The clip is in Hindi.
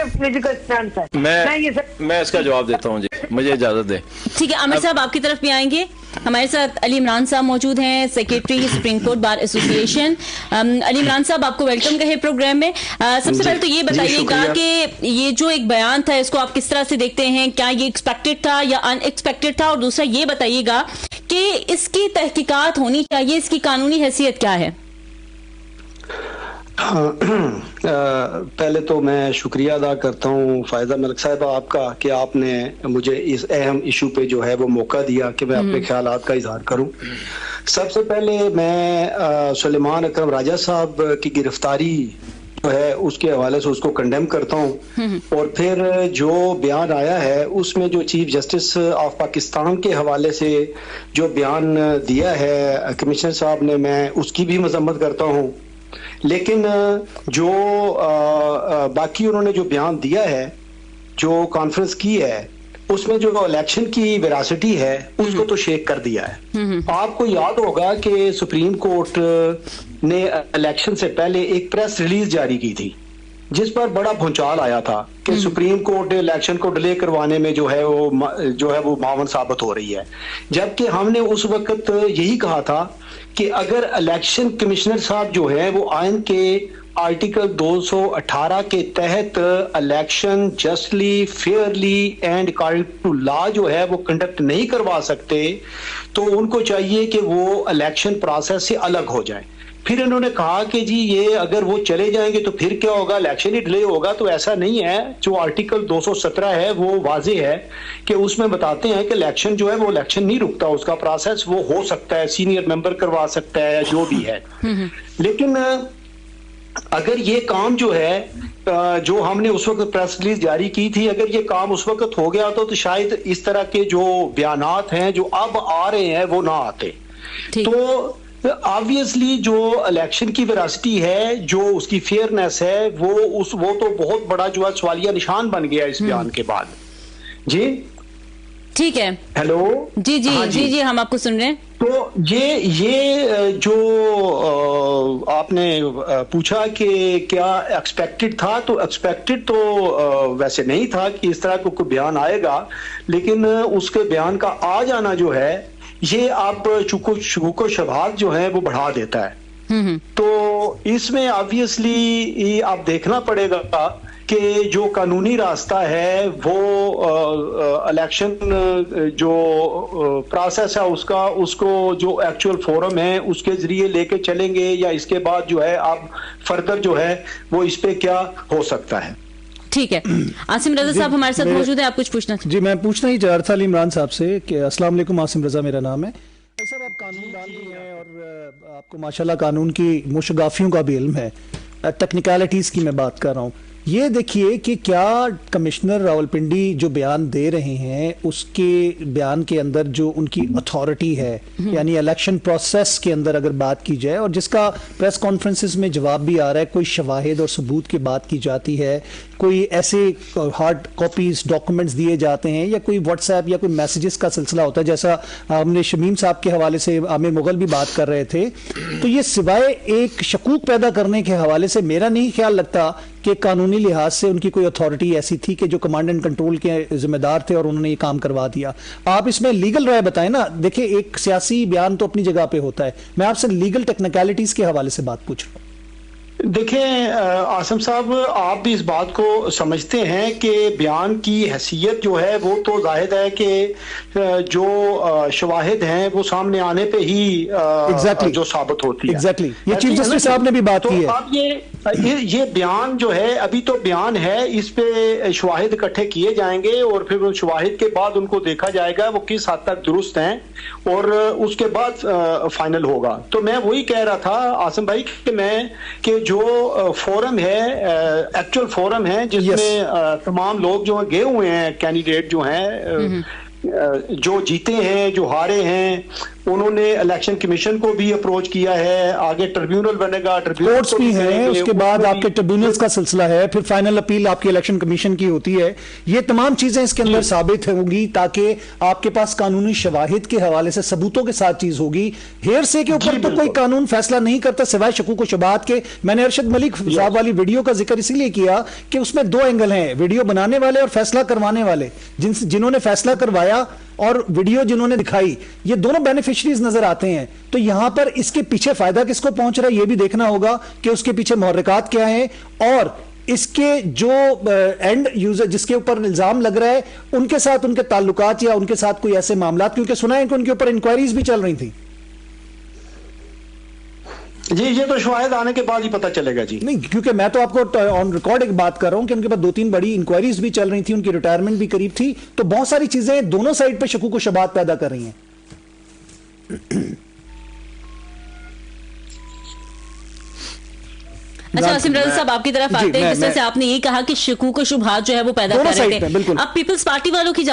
पॉलिटिकल स्टैंड है। मैं इसका जवाब देता हूँ जी, मुझे इजाजत दे। ठीक है, आमिर साहब आपकी तरफ भी आएंगे। हमारे साथ अली इमरान साहब मौजूद हैं, secretary supreme court bar association. Ali Imran साहब, आपको वेलकम कहे प्रोग्राम में। सबसे पहले तो ये बताइएगा कि ये जो एक बयान था इसको आप किस तरह से देखते हैं, क्या ये एक्सपेक्टेड था या अनएक्सपेक्टेड था? और दूसरा ये बताइएगा कि इसकी तहकीकात होनी चाहिए, इसकी कानूनी हैसियत क्या है? पहले तो मैं शुक्रिया अदा करता हूँ फायदा मलिक साहब आपका कि आपने मुझे इस अहम इशू पे जो है वो मौका दिया कि मैं अपने ख्यालात का इजहार करूँ। सबसे पहले मैं सुलेमान अकरम राजा साहब की गिरफ्तारी जो है उसके हवाले से उसको कंडेम करता हूँ, और फिर जो बयान आया है उसमें जो चीफ जस्टिस ऑफ पाकिस्तान के हवाले से जो बयान दिया है कमिश्नर साहब ने, मैं उसकी भी मजम्मत करता हूँ। लेकिन जो बाकी उन्होंने जो बयान दिया है, जो कॉन्फ्रेंस की है, उसमें जो इलेक्शन की वेरासिटी है उसको तो शेक कर दिया है। आपको याद होगा कि सुप्रीम कोर्ट ने इलेक्शन से पहले एक प्रेस रिलीज जारी की थी जिस पर बड़ा भूचाल आया था कि सुप्रीम कोर्ट इलेक्शन को डिले करवाने में जो है वो मावन साबित हो रही है। जबकि हमने उस वक्त यही कहा था कि अगर इलेक्शन कमिश्नर साहब जो है वो आइन के आर्टिकल 218 के तहत election justly, fairly and according to law जो है वो कंडक्ट नहीं करवा सकते, तो उनको चाहिए कि वो इलेक्शन प्रोसेस से अलग हो जाए। फिर इन्होंने कहा कि जी ये अगर वो चले जाएंगे तो फिर क्या होगा, इलेक्शन ही डिले होगा। तो ऐसा नहीं है, जो आर्टिकल 217 है वो वाजे है कि उसमें बताते हैं कि इलेक्शन जो है वो इलेक्शन नहीं रुकता, उसका प्रोसेस वो हो सकता है, सीनियर मेंबर करवा सकता है, जो भी है। लेकिन अगर ये काम जो है जो हमने उस वक्त प्रेस रिलीज जारी की थी, अगर ये काम उस वक्त हो गया तो शायद इस तरह के जो बयानात हैं जो अब आ रहे हैं वो ना आते। तो ऑब्वियसली जो इलेक्शन की वेरासिटी है, जो उसकी फेयरनेस है, वो तो बहुत बड़ा जो है सवालिया निशान बन गया इस बयान के बाद। जी ठीक है, हेलो जी जी हाँ जी, हम आपको सुन रहे हैं। तो ये जो आपने पूछा कि क्या एक्सपेक्टेड था, तो एक्सपेक्टेड तो वैसे नहीं था कि इस तरह का कोई बयान आएगा, लेकिन उसके बयान का आ जाना जो है ये आप शुकूक शबहात जो है वो बढ़ा देता है। तो इसमें ऑब्वियसली आप देखना पड़ेगा कि जो कानूनी रास्ता है वो इलेक्शन जो प्रोसेस है उसको जो एक्चुअल फोरम है उसके जरिए लेके चलेंगे, या इसके बाद जो है आप फर्दर जो है वो इस पे क्या हो सकता है। ठीक है, आसिम रजा साहब हमारे साथ मौजूद है, आप कुछ पूछना? जी, मैं पूछना ही चाह रहा था अली इमरान साहब से कि अस्सलाम वालेकुम, आसिम रजा मेरा नाम है। सर आप कानून दान भी हैं और आपको माशाल्लाह कानून की मुशगाफियों का भी इल्म है, टेक्निकलिटीज़ की मैं बात कर रहा हूँ। ये देखिए कि क्या कमिश्नर रावलपिंडी जो बयान दे रहे हैं उसके बयान के अंदर जो उनकी अथॉरिटी है, यानी इलेक्शन प्रोसेस के अंदर अगर बात की जाए, और जिसका प्रेस कॉन्फ्रेंसेस में जवाब भी आ रहा है, कोई शवाहिद और सबूत की बात की जाती है, कोई ऐसे हार्ड कॉपीज डॉक्यूमेंट्स दिए जाते हैं, या कोई व्हाट्सएप या कोई मैसेजेस का सिलसिला होता है, जैसा हमने शमीम साहब के हवाले से आमिर मुगल भी बात कर रहे थे। तो ये सिवाय एक शकूक पैदा करने के हवाले से मेरा नहीं ख्याल लगता कि कानूनी लिहाज से उनकी कोई अथॉरिटी ऐसी थी कि जो कमांड एंड कंट्रोल के जिम्मेदार थे और उन्होंने ये काम करवा दिया। आप इसमें लीगल राय बताएं ना। देखिए, एक सियासी बयान तो अपनी जगह पे होता है, मैं आपसे लीगल टेक्निकलिटीज के हवाले से बात पूछ रहा हूँ। देखें आसिम साहब, आप भी इस बात को समझते हैं कि बयान की हैसियत जो है वो तो जाहिर है कि जो शवाहिद हैं वो सामने आने पे ही जो साबित होती है। ये चीफ जस्टिस साहब ने भी बात की है। अब ये बयान जो है अभी तो बयान है, इस पे शवाहिद इकट्ठे किए जाएंगे और फिर उन शवाहिद के बाद उनको देखा जाएगा वो किस हद तक दुरुस्त हैं, और उसके बाद फाइनल होगा। तो मैं वही कह रहा था आसिम भाई कि जो फोरम है, एक्चुअल फोरम है जिसमें तमाम लोग जो गए हुए हैं, कैंडिडेट जो हैं, जो जीते हैं, जो हारे हैं, उन्होंने इलेक्शन कमीशन को भी अप्रोच किया है। आगे ट्रिब्यूनल बनेगा, कोर्ट्स भी हैं, उसके बाद आपके ट्रिब्यूनल्स का सिलसिला है, फिर फाइनल अपील आपकी इलेक्शन कमीशन की होती है। ये तमाम चीजें इसके अंदर साबित होंगी ताकि आपके पास कानूनी शवाहिद के हवाले से सबूतों के साथ चीज होगी। हेयर से के ऊपर तो कोई कानून फैसला नहीं करता सिवाय शकूक व शुबहात के। मैंने अरशद मलिक साहब वाली वीडियो का जिक्र इसीलिए किया कि उसमें दो एंगल हैं, वीडियो बनाने वाले और फैसला करवाने वाले। जिन्होंने फैसला करवाया और वीडियो जिन्होंने दिखाई, ये दोनों बेनिफिशरीज नजर आते हैं। तो यहां पर इसके पीछे फायदा किसको पहुंच रहा है, ये भी देखना होगा कि उसके पीछे मुहर्रिकात क्या है और इसके जो एंड यूजर जिसके ऊपर इल्जाम लग रहा है उनके साथ उनके ताल्लुकात या उनके साथ कोई ऐसे मामलात, क्योंकि सुना है कि उनके ऊपर इंक्वायरीज भी चल रही थी। जी, ये तो शवाहिद आने के बाद ही पता चलेगा जी। नहीं, क्योंकि मैं तो आपको ऑन रिकॉर्ड एक बात कर रहा हूं कि उनके पास 2-3 बड़ी इंक्वायरीज भी चल रही थी, उनकी रिटायरमेंट भी करीब थी। तो बहुत सारी चीजें दोनों साइड पे शकूक व शुबहात पैदा कर रही हैं। अच्छा आसिम रजा साहब, आपकी तरफ आते हैं। जिस तरह से आपने ये कहा कि शकूक व शुबहात जो है वो पैदा कर रहे थे, अब पीपल्स पार्टी वालों की